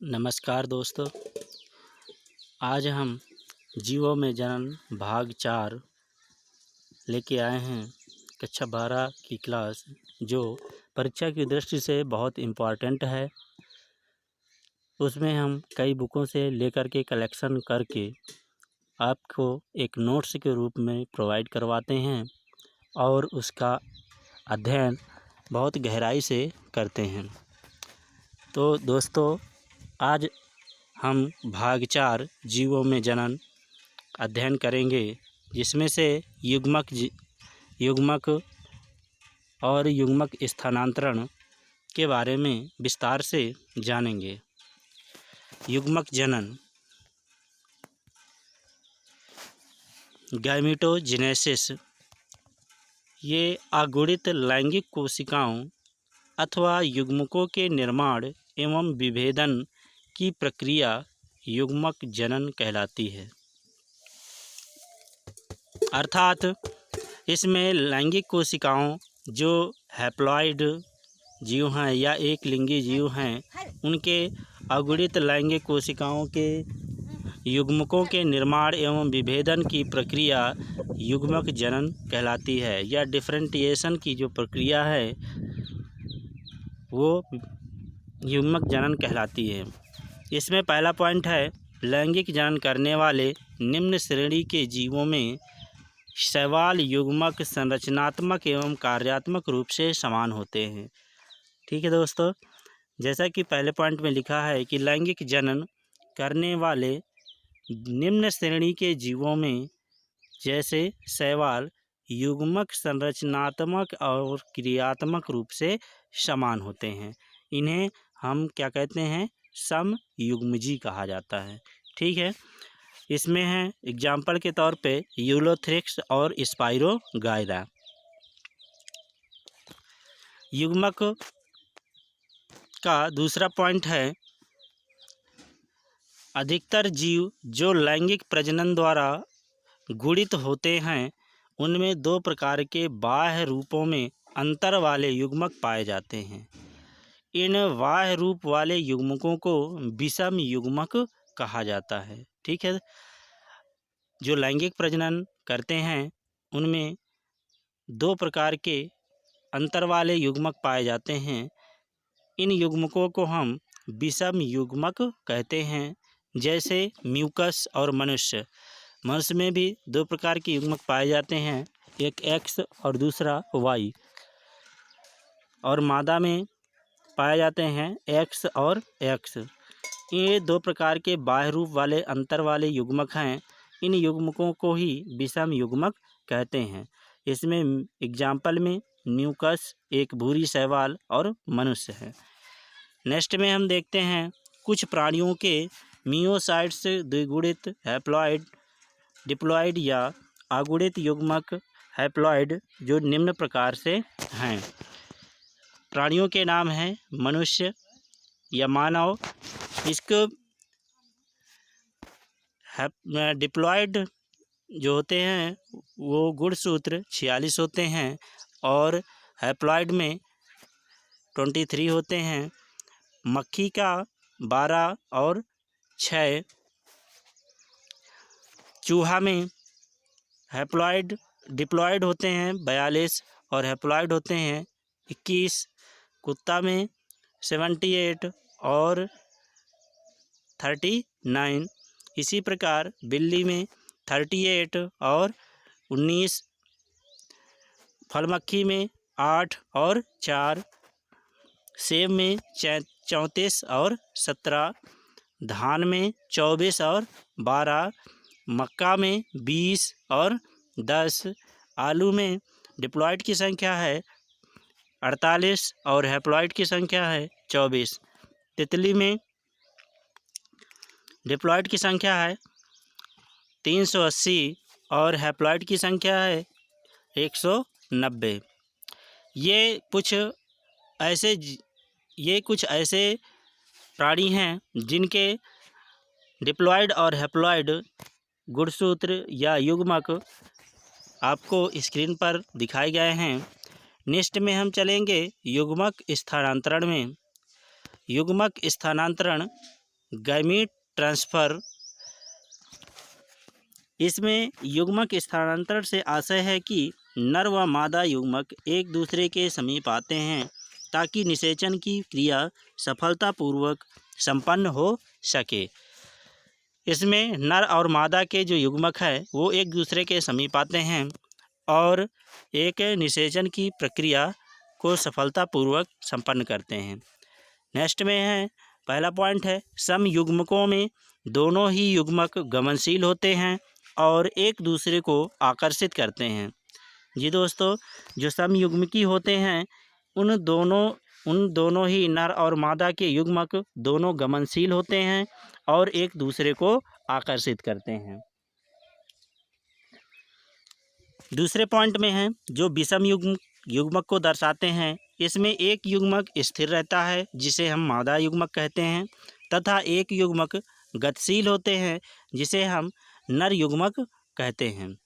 नमस्कार दोस्तों, आज हम जीवों में जनन भाग 4 लेके आए हैं। कक्षा 12 की क्लास, जो परीक्षा की दृष्टि से बहुत इम्पॉर्टेंट है। उसमें हम कई बुकों से लेकर के कलेक्शन करके आपको एक नोट्स के रूप में प्रोवाइड करवाते हैं और उसका अध्ययन बहुत गहराई से करते हैं। तो दोस्तों, आज हम भाग 4 जीवों में जनन अध्ययन करेंगे, जिसमें से युग्मक और युग्मक स्थानांतरण के बारे में विस्तार से जानेंगे। युग्मक जनन, गैमेटोजेनेसिस, ये अगुणित लैंगिक कोशिकाओं अथवा युग्मकों के निर्माण एवं विभेदन की प्रक्रिया युग्मक जनन कहलाती है। अर्थात इसमें लैंगिक कोशिकाओं जो हैप्लॉइड जीव हैं या एक लिंगी जीव हैं, उनके अगुणित लैंगिक कोशिकाओं के युग्मकों के निर्माण एवं विभेदन की प्रक्रिया युग्मक जनन कहलाती है। या डिफरेंटिएशन की जो प्रक्रिया है वो युग्मक जनन कहलाती है। इसमें पहला पॉइंट है, लैंगिक जनन करने वाले निम्न श्रेणी के जीवों में शैवाल युग्मक संरचनात्मक एवं कार्यात्मक रूप से समान होते हैं। ठीक है दोस्तों, जैसा कि पहले पॉइंट में लिखा है कि लैंगिक जनन करने वाले निम्न श्रेणी के जीवों में जैसे शैवाल युग्मक संरचनात्मक और क्रियात्मक रूप से समान होते हैं। इन्हें हम क्या कहते हैं? समयुग्मजी कहा जाता है। ठीक है, इसमें है एग्जाम्पल के तौर पे यूलोथ्रिक्स और स्पाइरोगाइरा। युग्मक का दूसरा पॉइंट है, अधिकतर जीव जो लैंगिक प्रजनन द्वारा गुणित होते हैं, उनमें दो प्रकार के बाह्य रूपों में अंतर वाले युग्मक पाए जाते हैं। इन बाह्य रूप वाले युग्मकों को विषम युग्मक कहा जाता है। ठीक है, जो लैंगिक प्रजनन करते हैं उनमें दो प्रकार के अंतर वाले युग्मक पाए जाते हैं। इन युग्मकों को हम विषम युग्मक कहते हैं। जैसे म्यूकस और मनुष्य में भी दो प्रकार के युग्मक पाए जाते हैं, एक एक्स और दूसरा वाई। और मादा में पाए जाते हैं एक्स और एक्स। ये दो प्रकार के बाह्य रूप वाले अंतर वाले युग्मक हैं। इन युग्मकों को ही विषम युग्मक कहते हैं। इसमें एग्जाम्पल में म्यूकस, एक भूरी शैवाल और मनुष्य है। नेक्स्ट में हम देखते हैं कुछ प्राणियों के मियोसाइट्स द्विगुणित हैप्लॉइड, डिप्लॉइड या अगुणित युग्मक हैप्लॉइड जो निम्न प्रकार से हैं। प्राणियों के नाम हैं मनुष्य या मानव। इसको डिप्लॉइड जो होते हैं वो गुणसूत्र 46 होते हैं और हैप्लॉइड में 23 होते हैं। मक्खी का 12 और 6। चूहा में डिप्लॉइड होते हैं 42 और हैप्लॉइड होते हैं 21। कुत्ता में 78 और 39। इसी प्रकार बिल्ली में 38 और 19। फलमक्खी में 8 और 4। सेब में 34 और 17। धान में 24 और 12। मक्का में 20 और 10। आलू में डिप्लॉइड की संख्या है 48 और हैप्लॉइड की संख्या है 24। तितली में डिप्लॉइड की संख्या है 380 और हैप्लॉइड की संख्या है 190। ये कुछ ऐसे प्राणी हैं जिनके डिप्लॉइड और हैप्लॉइड गुणसूत्र या युग्मक आपको स्क्रीन पर दिखाए गए हैं। नेक्स्ट में हम चलेंगे युग्मक स्थानांतरण में। युग्मक स्थानांतरण गैमीट ट्रांसफ़र। इसमें युग्मक स्थानांतरण से आशय है कि नर व मादा युग्मक एक दूसरे के समीप आते हैं ताकि निषेचन की क्रिया सफलतापूर्वक संपन्न हो सके। इसमें नर और मादा के जो युग्मक है वो एक दूसरे के समीप आते हैं और एक निषेचन की प्रक्रिया को सफलतापूर्वक संपन्न करते हैं। नेक्स्ट में है, पहला पॉइंट है, समयुग्मकों में दोनों ही युग्मक गमनशील होते हैं और एक दूसरे को आकर्षित करते हैं। जी दोस्तों, जो समयुग्मकी होते हैं उन दोनों ही नर और मादा के युग्मक दोनों गमनशील होते हैं और एक दूसरे को आकर्षित करते हैं। दूसरे पॉइंट में है, जो विषम युग्मक को दर्शाते हैं, इसमें एक युग्मक स्थिर रहता है जिसे हम मादा युग्मक कहते हैं तथा एक युग्मक गतिशील होते हैं जिसे हम नर युग्मक कहते हैं,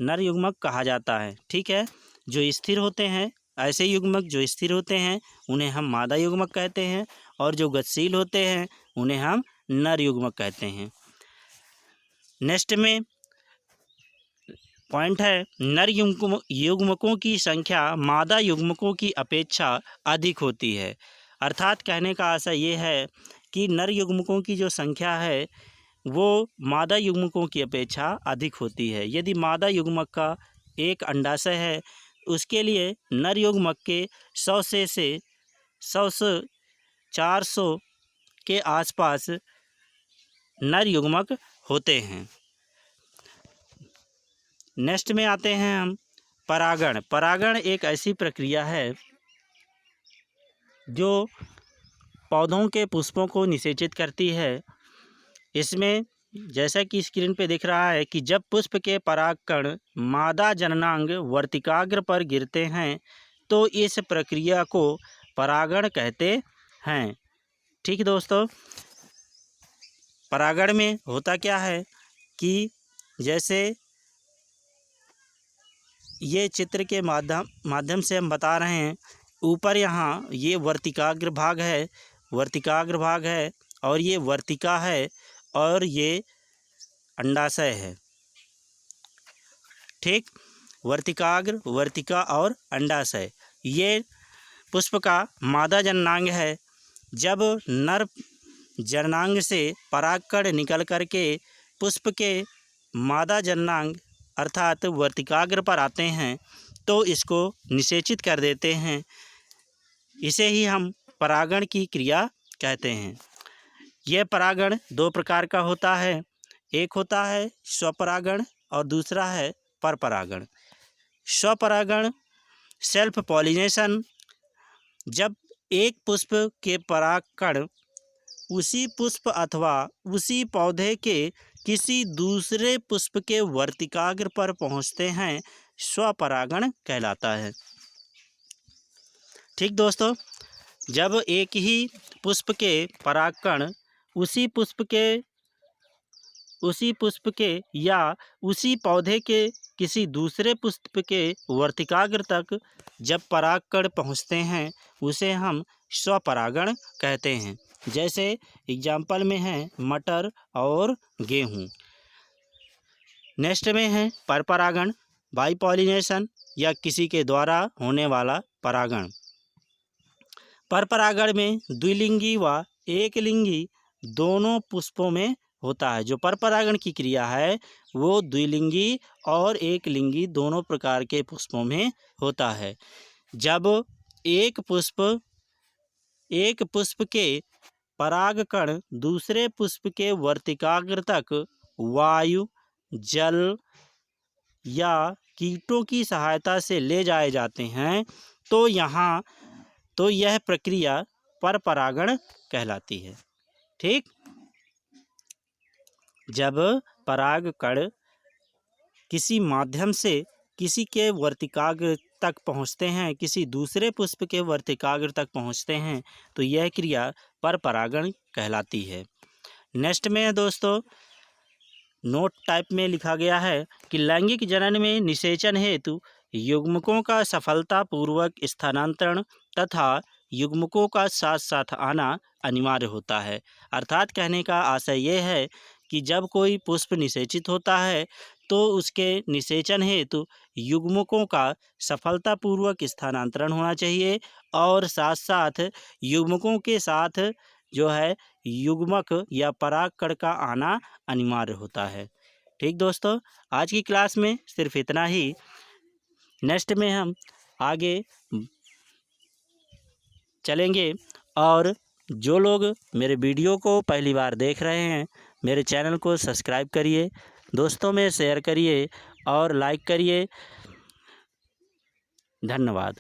नर युग्मक कहा जाता है। ठीक है, जो स्थिर होते हैं, ऐसे युग्मक जो स्थिर होते हैं उन्हें हम मादा युग्मक कहते हैं और जो गतिशील होते हैं उन्हें हम नर युग्मक कहते हैं। नेक्स्ट में पॉइंट है, नर युग्मकों की संख्या मादा युग्मकों की अपेक्षा अधिक होती है। अर्थात कहने का आशय ये है कि नर युग्मकों की जो संख्या है वो मादा युग्मकों की अपेक्षा अधिक होती है। यदि मादा युग्मक का एक अंडाशय है उसके लिए नर युग्मक के 100 से 400 के आसपास नर युग्मक होते हैं। नेक्स्ट में आते हैं हम परागण। परागण एक ऐसी प्रक्रिया है जो पौधों के पुष्पों को निषेचित करती है। इसमें जैसा कि स्क्रीन पे दिख रहा है कि जब पुष्प के परागकण मादा जननांग वर्तिकाग्र पर गिरते हैं तो इस प्रक्रिया को परागण कहते हैं। ठीक दोस्तों, परागण में होता क्या है कि जैसे ये चित्र के माध्यम से हम बता रहे हैं, ऊपर यहाँ ये वर्तिकाग्र भाग है और ये वर्तिका है और ये अंडाशय है। ठीक, वर्तिकाग्र, वर्तिका और अंडाशय ये पुष्प का मादा जननांग है। जब नर जननांग से परागकण निकल करके पुष्प के मादा जननांग अर्थात वर्तिकाग्र पर आते हैं तो इसको निषेचित कर देते हैं। इसे ही हम परागण की क्रिया कहते हैं। यह परागण दो प्रकार का होता है, एक होता है स्वपरागण और दूसरा है परपरागण। स्वपरागण सेल्फ पॉलिनेशन, जब एक पुष्प के परागकण उसी पुष्प अथवा उसी पौधे के किसी दूसरे पुष्प के वर्तिकाग्र पर पहुंचते हैं, स्वपरागण कहलाता है। ठीक दोस्तों, जब एक ही पुष्प के परागकण उसी पुष्प के या उसी पौधे के किसी दूसरे पुष्प के वर्तिकाग्र तक जब परागकण पहुंचते हैं उसे हम स्वपरागण कहते हैं। जैसे एग्जाम्पल में है मटर और गेहूँ। नेक्स्ट में है परपरागण, बाई पॉलिनेशन या किसी के द्वारा होने वाला परागण। परपरागण में द्विलिंगी व एकलिंगी दोनों पुष्पों में होता है। जो परपरागण की क्रिया है वो द्विलिंगी और एकलिंगी दोनों प्रकार के पुष्पों में होता है। जब एक पुष्प के परागकण दूसरे पुष्प के वर्तिकाग्र तक वायु, जल या कीटों की सहायता से ले जाए जाते हैं तो यह प्रक्रिया परपरागण कहलाती है। ठीक, जब परागकण किसी माध्यम से किसी के वर्तिकाग्र तक पहुंचते हैं, किसी दूसरे पुष्प के वर्तिकाग्र तक पहुंचते हैं तो यह क्रिया परपरागण कहलाती है। नेक्स्ट में दोस्तों नोट टाइप में लिखा गया है कि लैंगिक जनन में निषेचन हेतु युग्मकों का सफलतापूर्वक स्थानांतरण तथा युग्मकों का साथ साथ आना अनिवार्य होता है। अर्थात कहने का आशय ये है कि जब कोई पुष्प निषेचित होता है तो उसके निषेचन हेतु युग्मकों का सफलतापूर्वक स्थानांतरण होना चाहिए और साथ साथ युग्मकों के साथ जो है युग्मक या परागकण का आना अनिवार्य होता है। ठीक दोस्तों, आज की क्लास में सिर्फ इतना ही। नेक्स्ट में हम आगे चलेंगे और जो लोग मेरे वीडियो को पहली बार देख रहे हैं मेरे चैनल को सब्सक्राइब करिए, दोस्तों में शेयर करिए और लाइक करिए। धन्यवाद।